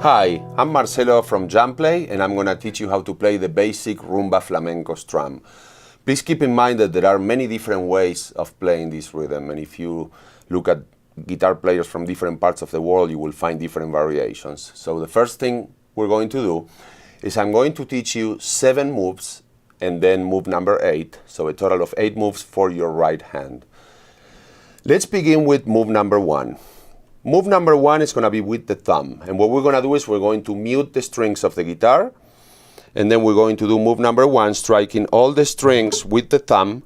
Hi, I'm Marcelo from Jamplay, and I'm going to teach you how to play the basic RuMBa flamenco strum. Please keep in mind that there are many different ways of playing this rhythm, and if you look at guitar players from different parts of the world, you will find different variations. So the first thing we're going to do is I'm going to teach you 7 moves and then move number 8, so a total of 8 moves for your right hand. Let's begin with move number 1. Move number 1 is going to be with the thumb, and what we're going to do is we're going to mute the strings of the guitar, and then we're going to do move number 1, striking all the strings with the thumb,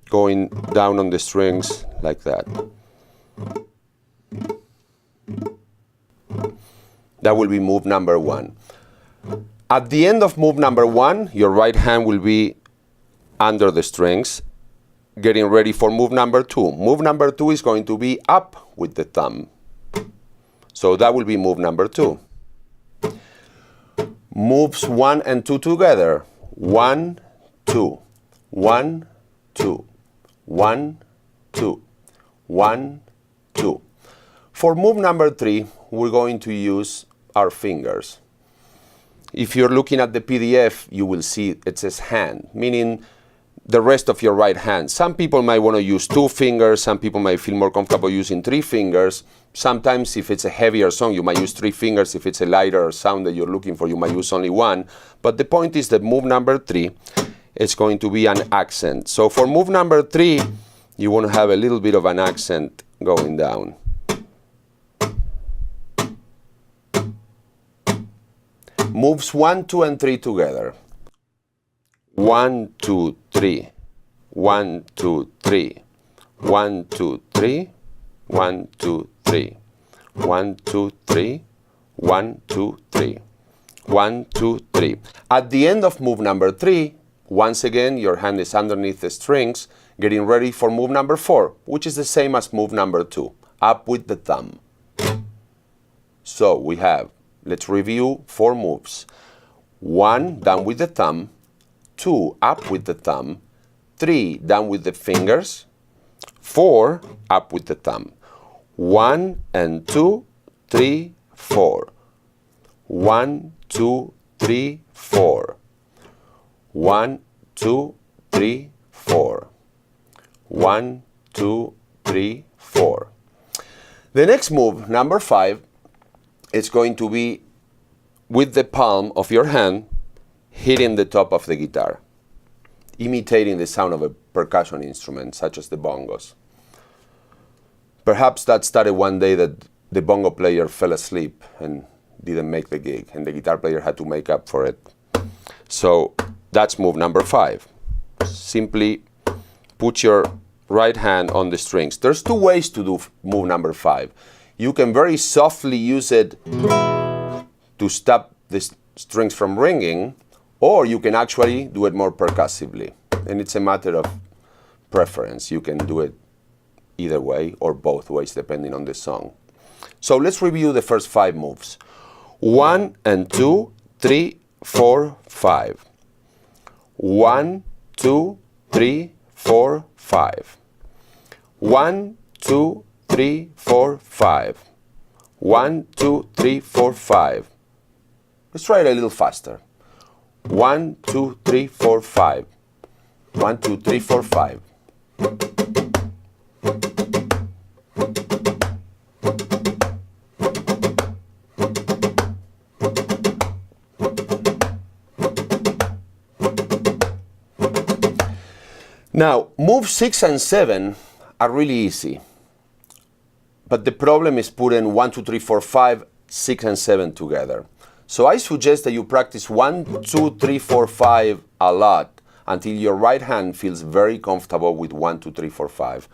going down on the strings like that. That will be move number 1. At the end of move number 1, your right hand will be under the strings, getting ready for move number 2. Move number 2 is going to be up with the thumb. So that will be move number 2. Moves 1 and 2 together. 1, 2, 1, 2, 1, 2, 1, 2. For move number 3, we're going to use our fingers. If you're looking at the PDF, you will see it says hand, meaning the rest of your right hand. Some people might want to use 2 fingers, some people might feel more comfortable using 3 fingers. Sometimes if it's a heavier song, you might use 3 fingers. If it's a lighter sound that you're looking for, you might use only 1. But the point is that move number 3 is going to be an accent. So for move number 3, you want to have a little bit of an accent going down. Moves 1, 2, and 3 together. 1, 2, 3. 1, 2, 3. 1, 2, 3. 1, 2, 3. 1, 2, 3. 1, 2, 3. 1, 2, 3. At the end of move number 3, once again, your hand is underneath the strings, getting ready for move number 4, which is the same as move number 2, up with the thumb. So we have, let's review 4 moves. 1, down with the thumb. 2, up with the thumb. 3, down with the fingers. 4, up with the thumb. 1 and 2, 3, 4. 1, 2, 3, 4. 1, 2, 3, 4. 1, 2, 3, 4. The next move, number 5, is going to be with the palm of your hand hitting the top of the guitar, imitating the sound of a percussion instrument, such as the bongos. Perhaps that started one day that the bongo player fell asleep and didn't make the gig, and the guitar player had to make up for it. So that's move number 5. Simply put your right hand on the strings. There's 2 ways to do move number 5. You can very softly use it to stop the strings from ringing, or you can actually do it more percussively. And it's a matter of preference. You can do it either way or both ways, depending on the song. So let's review the first 5 moves. 1 and 2, 3, 4, 5. 1, 2, 3, 4, 5. 1, 2, 3, 4, 5. 1, 2, 3, 4, 5. Let's try it a little faster. 1, 2, 3, 4, 5. 1, 2, 3, 4, 5. Now, moves 6 and 7 are really easy. But the problem is putting 1, 2, 3, 4, 5, 6, and 7 together. So I suggest that you practice 1, 2, 3, 4, 5 a lot until your right hand feels very comfortable with 1, 2, 3, 4, 5.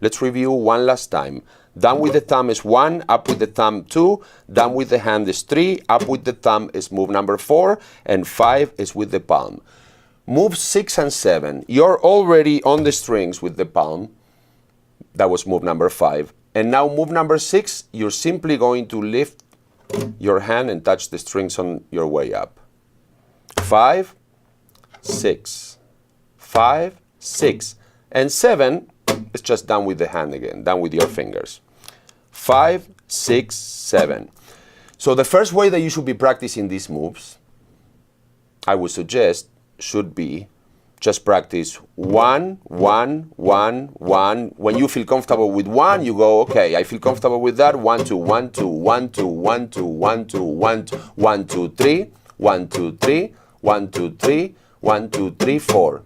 Let's review one last time. Down with the thumb is 1, up with the thumb 2, down with the hand is 3, up with the thumb is move number 4, and 5 is with the palm. Moves 6 and 7, you're already on the strings with the palm. That was move number 5. And now move number 6, you're simply going to lift your hand and touch the strings on your way up. 5, 6, 5, 6, and 7 is just down with the hand again, down with your fingers. 5, 6, 7. So the first way that you should be practicing these moves, I would suggest, should be just practice 1, 1, 1, 1. When you feel comfortable with 1, you go, okay, I feel comfortable with that. 1, 2, 1, 2, 1, 2, 1, 2, 1, 2, 1, 2, 1, 2, 3, 1, 2, 3, 1, 2, 3, 1, 2, 3, 4.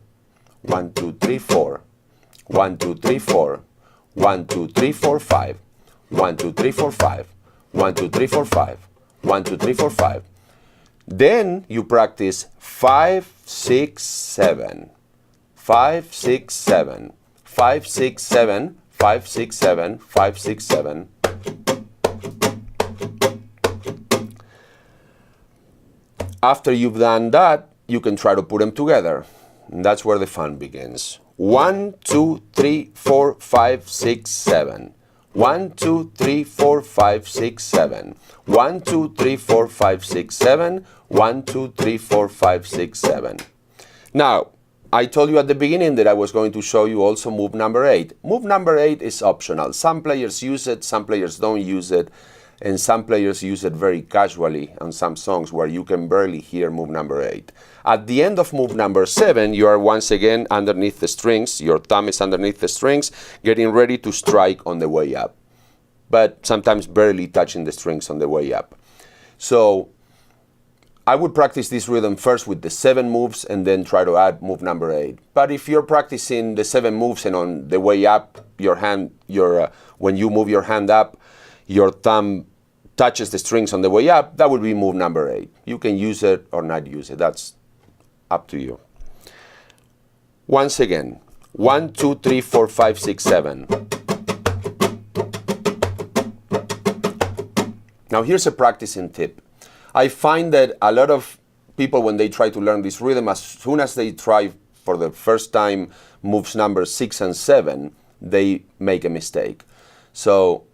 1, 2, 3, 4. 1, 2, 3, 4. 1, 2, 3, 4, 5. 1, 2, 3, 4, 5. 1, 2, 3, 4, 5. 1, 2, 3, 4, 5. Then you practice 5, 6, 7. 5, 6, 7. 5, 6, 7. 5, 6, 7. 5, 6, 7. After you've done that, you can try to put them together. And that's where the fun begins. 1, 2, 3, 4, 5, 6, 7. 1, 2, 3, 4, 5, 6, 7. 1, 2, 3, 4, 5, 6, 7. 1, 2, 3, 4, 5, 6, 7. Now, I told you at the beginning that I was going to show you also move number 8. Move number 8 is optional. Some players use it, some players don't use it, and some players use it very casually on some songs where you can barely hear move number 8. At the end of move number 7, you are once again underneath the strings. Your thumb is underneath the strings, getting ready to strike on the way up, but sometimes barely touching the strings on the way up. So I would practice this rhythm first with the 7 moves and then try to add move number 8. But if you're practicing the 7 moves and on the way up, your hand, when you move your hand up, your thumb touches the strings on the way up, that would be move number 8. You can use it or not use it. That's up to you. Once again, 1, 2, 3, 4, 5, 6, 7. Now here's a practicing tip. I find that a lot of people, when they try to learn this rhythm, as soon as they try for the first time moves number 6 and 7, they make a mistake. So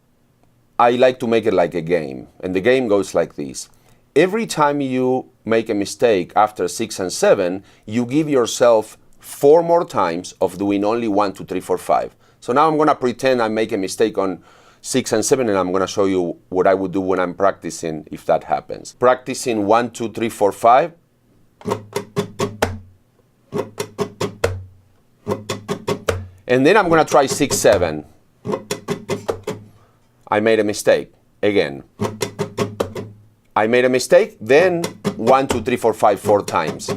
I like to make it like a game, and the game goes like this. Every time you make a mistake after 6 and 7, you give yourself 4 more times of doing only 1, 2, 3, 4, 5. So now I'm going to pretend I make a mistake on 6 and 7, and I'm going to show you what I would do when I'm practicing if that happens. Practicing 1, 2, 3, 4, 5. And then I'm going to try 6, 7. I made a mistake. Again. I made a mistake, then 1, 2, 3, 4, 5, 4 times.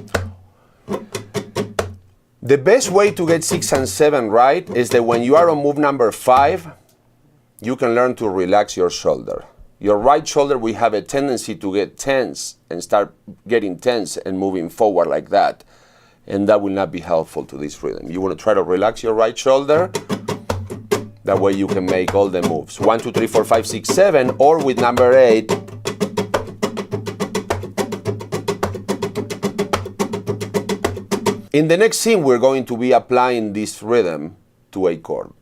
The best way to get 6 and 7 right is that when you are on move number 5, you can learn to relax your shoulder. Your right shoulder will have a tendency to get tense and start getting tense and moving forward like that. And that will not be helpful to this rhythm. You want to try to relax your right shoulder. That way you can make all the moves. 1, 2, 3, 4, 5, 6, 7, or with number 8. In the next scene, we're going to be applying this rhythm to a chord.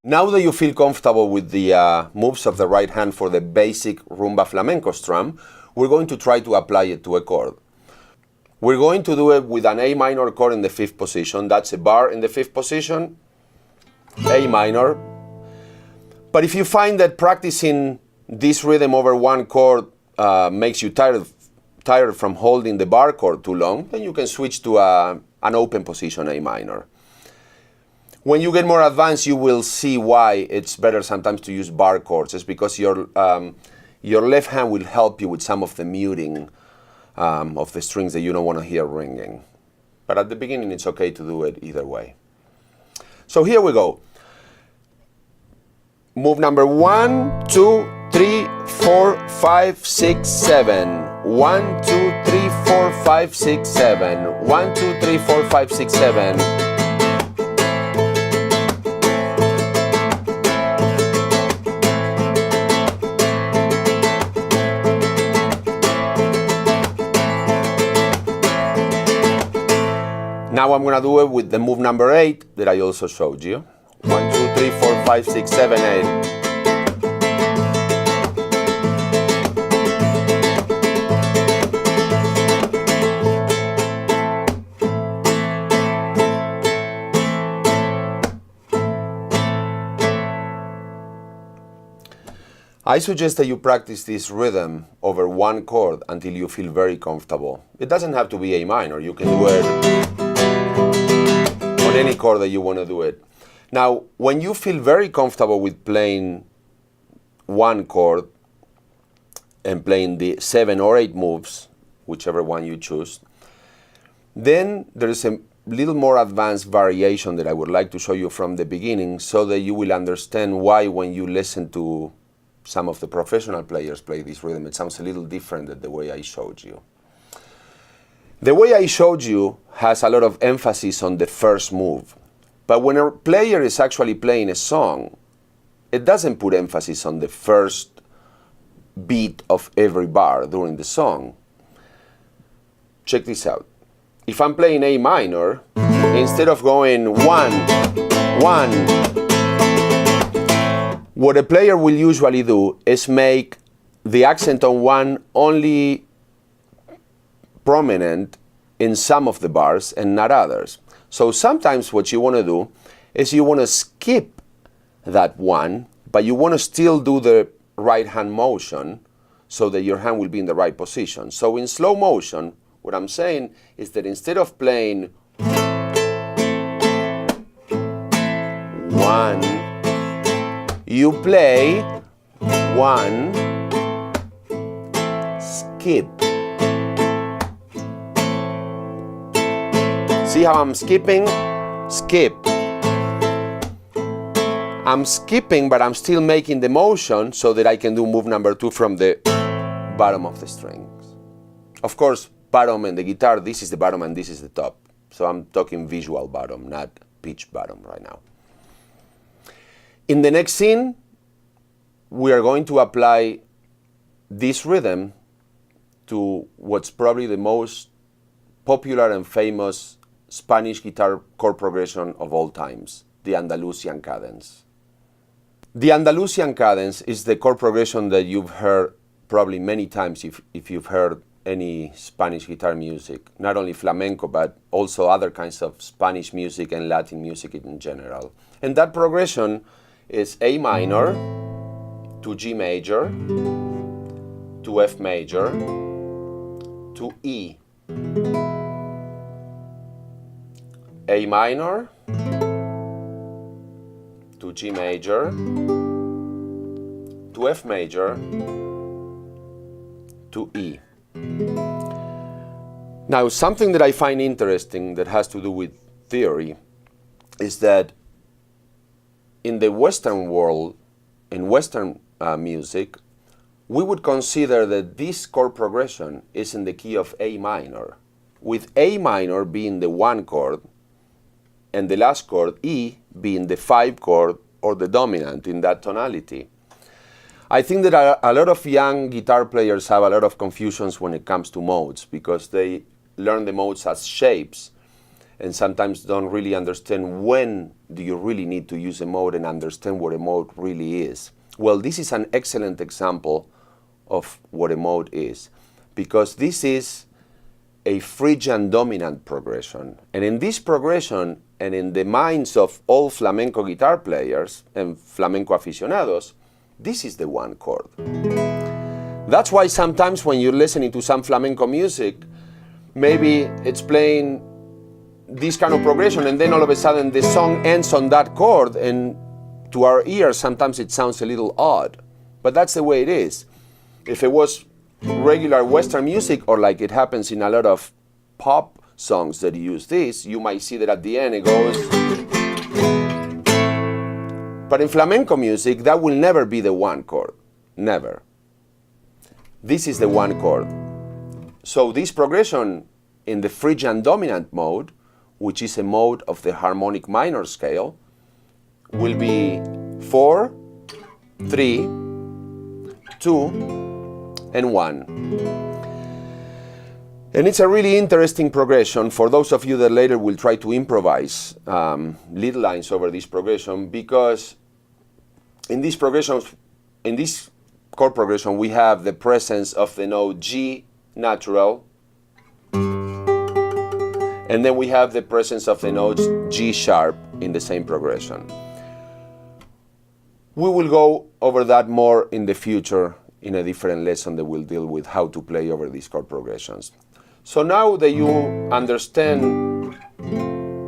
Now that you feel comfortable with the moves of the right hand for the basic RuMBa flamenco strum, we're going to try to apply it to a chord. We're going to do it with an A minor chord in the 5th position. That's a bar in the 5th position, A minor. But if you find that practicing this rhythm over one chord makes you tired from holding the bar chord too long, then you can switch to an open position, A minor. When you get more advanced, you will see why it's better sometimes to use bar chords. It's because your left hand will help you with some of the muting of the strings that you don't want to hear ringing. But at the beginning, it's okay to do it either way. So here we go. Move number 1, 2, 3, 4, 5, 6, 7. 1, 2, 3, 4, 5, 6, 7. 1, 2, 3, 4, 5, 6, 7. Now I'm going to do it with the move number 8 that I also showed you. 1, 2, 3, 4, 5, 6, 7, 8. I suggest that you practice this rhythm over one chord until you feel very comfortable. It doesn't have to be A minor. You can do it on any chord that you want to do it. Now, when you feel very comfortable with playing one chord and playing the 7 or 8 moves, whichever one you choose, then there's a little more advanced variation that I would like to show you from the beginning so that you will understand why when you listen to some of the professional players play this rhythm, it sounds a little different than the way I showed you. The way I showed you has a lot of emphasis on the first move. But when a player is actually playing a song, it doesn't put emphasis on the first beat of every bar during the song. Check this out. If I'm playing A minor, instead of going 1, 1, what a player will usually do is make the accent on 1 only prominent in some of the bars and not others. So sometimes what you want to do is you want to skip that 1, but you want to still do the right hand motion so that your hand will be in the right position. So in slow motion, what I'm saying is that instead of playing 1, you play 1, skip. See how I'm skipping? Skip. I'm skipping, but I'm still making the motion so that I can do move number 2 from the bottom of the strings. Of course, bottom and the guitar, this is the bottom and this is the top. So I'm talking visual bottom, not pitch bottom right now. In the next scene, we are going to apply this rhythm to what's probably the most popular and famous Spanish guitar chord progression of all times, the Andalusian cadence. The Andalusian cadence is the chord progression that you've heard probably many times if you've heard any Spanish guitar music, not only flamenco, but also other kinds of Spanish music and Latin music in general. And that progression is A minor to G major to F major to E. A minor to G major to F major to E. Now, something that I find interesting that has to do with theory is that in the Western world, in Western music, we would consider that this chord progression is in the key of A minor, with A minor being the 1 chord and the last chord, E, being the 5 chord or the dominant in that tonality. I think that a lot of young guitar players have a lot of confusions when it comes to modes because they learn the modes as shapes and sometimes don't really understand when do you really need to use a mode and understand what a mode really is. Well, this is an excellent example of what a mode is because this is a Phrygian dominant progression. And in this progression and in the minds of all flamenco guitar players and flamenco aficionados, this is the 1 chord. That's why sometimes when you're listening to some flamenco music, maybe it's playing this kind of progression and then all of a sudden the song ends on that chord, and to our ears sometimes it sounds a little odd. But that's the way it is. If it was regular Western music, or like it happens in a lot of pop songs that use this, you might see that at the end it goes. But in flamenco music, that will never be the 1 chord. Never. This is the 1 chord. So this progression in the Phrygian dominant mode, which is a mode of the harmonic minor scale, will be 4, 3, 2, and 1. And it's a really interesting progression for those of you that later will try to improvise lead lines over this progression, because in this chord progression, we have the presence of the note G natural, and then we have the presence of the notes G sharp in the same progression. We will go over that more in the future in a different lesson that will deal with how to play over these chord progressions. So now that you understand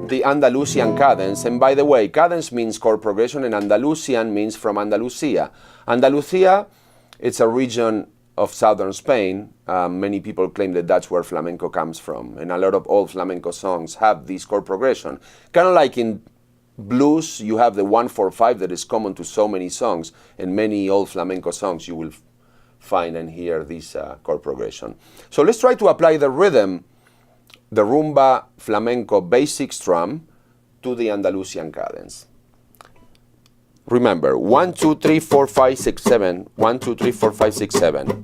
the Andalusian cadence, and by the way, cadence means chord progression and Andalusian means from Andalusia. Andalusia, it's a region of southern Spain. Many people claim that that's where flamenco comes from, and a lot of old flamenco songs have this chord progression. Kind of like in blues, you have the 1-4-5 that is common to so many songs, and many old flamenco songs you will find and hear this chord progression. So let's try to apply the rhythm, the RuMBa flamenco basic strum, to the Andalusian cadence. Remember, 1, 2, 3, 4, 5, 6, 7. 1, 2, 3, 4, 5, 6, 7.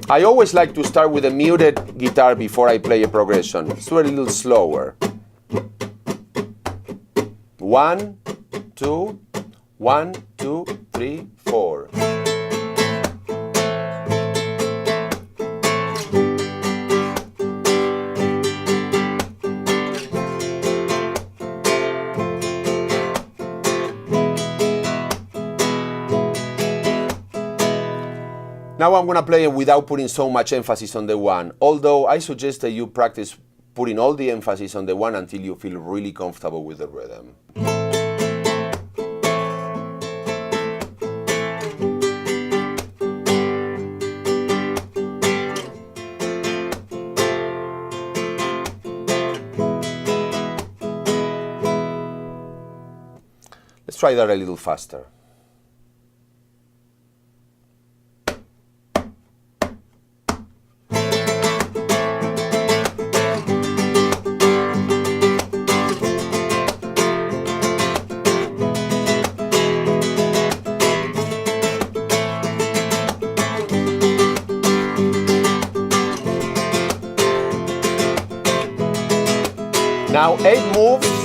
I always like to start with a muted guitar before I play a progression. Let's do it a little slower. 1, 2, 1, 2, 3, 4. Now I'm going to play it without putting so much emphasis on the one, although I suggest that you practice putting all the emphasis on the one until you feel really comfortable with the rhythm. Let's try that a little faster. Now 8 moves